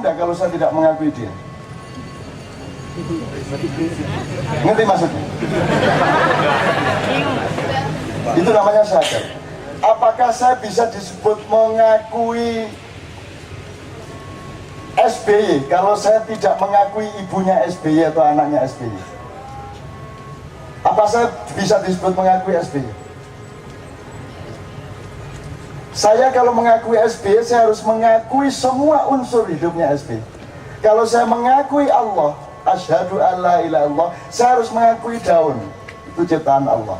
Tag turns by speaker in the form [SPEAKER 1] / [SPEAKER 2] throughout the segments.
[SPEAKER 1] Anda kalau saya tidak mengakui dia? Ngerti maksudnya? Itu namanya sadar. Apakah saya bisa disebut mengakui SBY kalau saya tidak mengakui ibunya SBY atau anaknya SBY? Apa saya bisa disebut mengakui SBY? Saya kalau mengakui SBY, saya harus mengakui semua unsur hidupnya SBY. Kalau saya mengakui Allah, asyhadu alla ilaha illallah, saya harus mengakui daun, itu ciptaan Allah.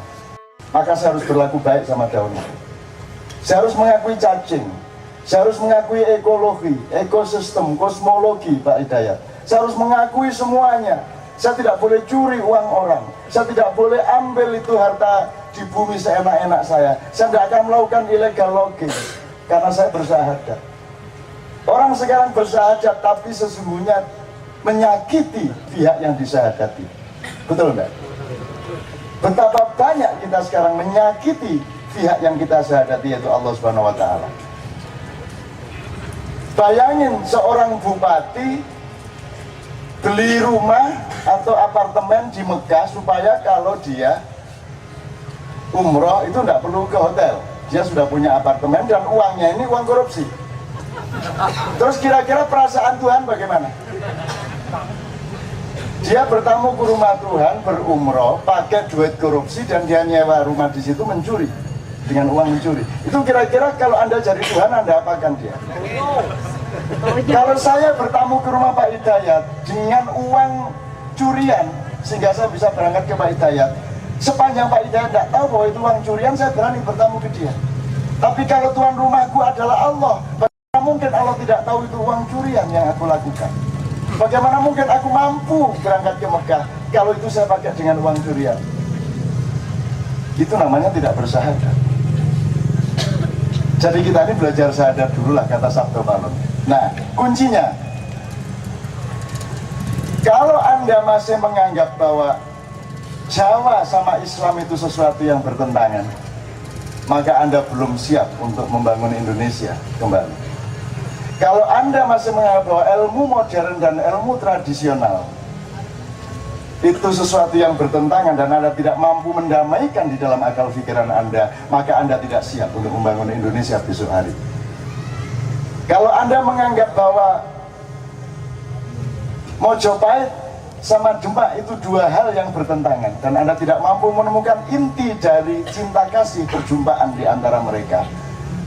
[SPEAKER 1] Maka saya harus berlaku baik sama daun. Saya harus mengakui cacing, saya harus mengakui ekologi, ekosistem, kosmologi, Pak Hidayat. Saya harus mengakui semuanya. Saya tidak boleh curi uang orang. Saya tidak boleh ambil itu harta di bumi seenak-enak saya. Saya tidak akan melakukan illegal logging karena saya bersahadat. Orang sekarang bersahadat tapi sesungguhnya menyakiti pihak yang disahadati. Betul enggak? Betapa banyak kita sekarang menyakiti pihak yang kita sahadati, yaitu Allah Subhanahu wa Ta'ala. Bayangin seorang bupati beli rumah atau apartemen di Mekah supaya kalau dia umroh itu tidak perlu ke hotel. Dia sudah punya apartemen dan uangnya ini uang korupsi. Terus kira-kira perasaan Tuhan bagaimana? Dia bertamu ke rumah Tuhan, berumroh, pakai duit korupsi dan dia nyewa rumah di situ mencuri. Dengan uang mencuri. Itu kira-kira kalau Anda jadi Tuhan, Anda apakan dia? Kalau saya bertamu ke rumah Pak Hidayat dengan uang curian sehingga saya bisa berangkat ke Pak Hidayat, sepanjang Pak Hidayat tidak tahu bahwa itu uang curian, saya berani bertamu ke dia. Tapi kalau tuan rumahku adalah Allah, bagaimana mungkin Allah tidak tahu itu uang curian yang aku lakukan? Bagaimana mungkin aku mampu berangkat ke Mekah kalau itu saya pakai dengan uang curian? Itu namanya tidak bersahadat. Jadi kita ini belajar sahadat dulu lah, kata Sabto Palon. Nah, kuncinya, kalau Anda masih menganggap bahwa Jawa sama Islam itu sesuatu yang bertentangan, maka Anda belum siap untuk membangun Indonesia kembali. Kalau Anda masih menganggap bahwa ilmu modern dan ilmu tradisional itu sesuatu yang bertentangan dan Anda tidak mampu mendamaikan di dalam akal pikiran Anda, maka Anda tidak siap untuk membangun Indonesia besok hari. Kalau Anda menganggap bahwa Mojopahit sama Demak itu dua hal yang bertentangan dan Anda tidak mampu menemukan inti dari cinta kasih perjumpaan di antara mereka,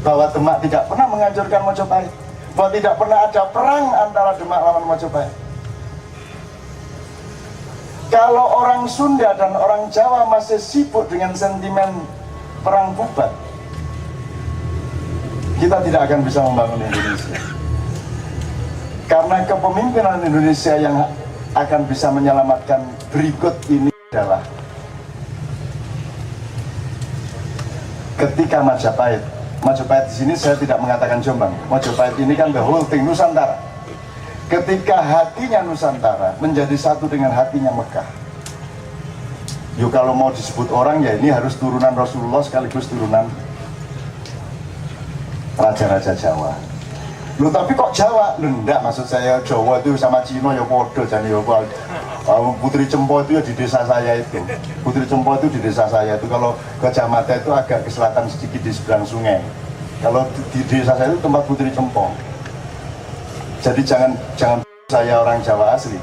[SPEAKER 1] bahwa Demak tidak pernah menghancurkan Mojopahit, bahwa tidak pernah ada perang antara Demak lawan Mojopahit. Kalau orang Sunda dan orang Jawa masih sibuk dengan sentimen perang bubat, kita tidak akan bisa membangun Indonesia. Karena kepemimpinan Indonesia yang akan bisa menyelamatkan berikut ini adalah ketika Majapahit. Majapahit di sini saya tidak mengatakan Jombang. Majapahit ini kan the whole thing, Nusantara. Ketika hatinya Nusantara menjadi satu dengan hatinya Mekah. Yuk kalau mau disebut orang ya ini harus turunan Rasulullah sekaligus turunan raja-raja Jawa. Loh tapi kok Jawa? Loh enggak, maksud saya Jawa itu sama Cina ya podo jadi ya Putri Cempo itu ya di desa saya itu. Putri Cempo itu di desa saya itu, kalau ke Jamata itu agak ke selatan sedikit di seberang sungai. Kalau di desa saya itu tempat Putri Cempo. Jadi jangan saya orang Jawa asli.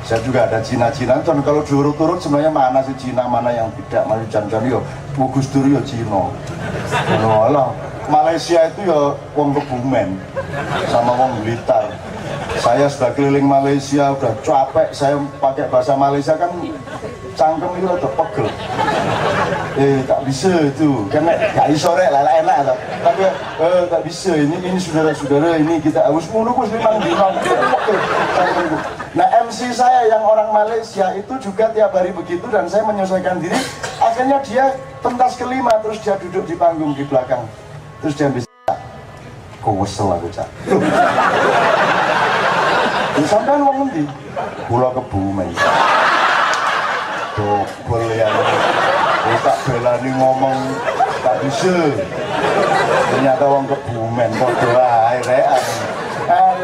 [SPEAKER 1] Saya juga ada Cina-Cina, dan kalau diurut-urut sebenarnya mana sih Cina, mana yang tidak. Masih jangan yo, Gus Dur yo Cina. Alah, Malaysia itu ya wong Kebumen sama wong Blitar. Saya sudah keliling Malaysia, udah capek. Saya pakai bahasa Malaysia kan cangkem itu udah pegel. Tak bisa itu, karena gak iso rek lah enak lah. Tapi tak bisa, ini saudara-saudara, ini kita harus menunggu memang bilang. Nah MC saya yang orang Malaysia itu juga tiap hari begitu dan saya menyesuaikan diri. Akhirnya dia pentas kelima, terus dia duduk di panggung di belakang. Terus dia bisa, kok wesel aku cak. Sampai wong ngendi? Pulau Kebumen. Dobel ya. Tak belani ngomong tak bisa. Ternyata wong Kebumen kok doa rean.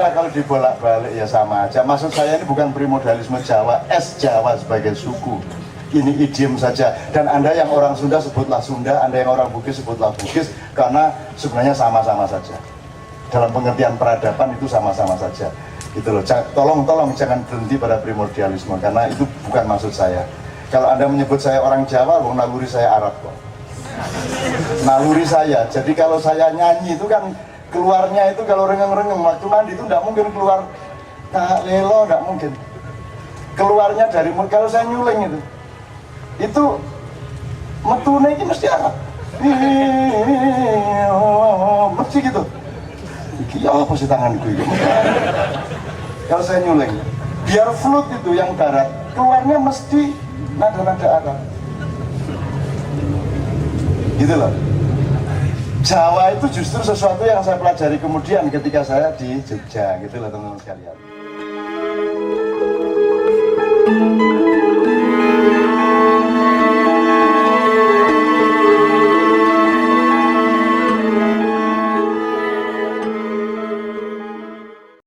[SPEAKER 1] Sebenarnya kalau dibolak-balik ya sama aja. Maksud saya ini bukan primordialisme Jawa, Jawa sebagai suku. Ini idiom saja. Dan Anda yang orang Sunda sebutlah Sunda, Anda yang orang Bugis sebutlah Bugis, karena sebenarnya sama-sama saja. Dalam pengertian peradaban itu sama-sama saja. Gitu loh. Tolong jangan berhenti pada primordialisme, karena itu bukan maksud saya. Kalau Anda menyebut saya orang Jawa, naluri saya Arab kok. Naluri saya. Jadi kalau saya nyanyi itu kan keluarnya itu kalau rengeng-rengeng waktu mandi itu tidak mungkin keluar lelo, tidak mungkin. Keluarnya dari mulut. Kalau saya nyuling itu metune ini mesti Arab. Mesti gitu. Iki apa sih tanganku itu? Kalau saya nyuling, biar flute itu yang barat keluarnya mesti nada-nada Arab. Gitu loh. Jawa itu justru sesuatu yang saya pelajari kemudian ketika saya di Jogja, gitu loh teman-teman sekalian.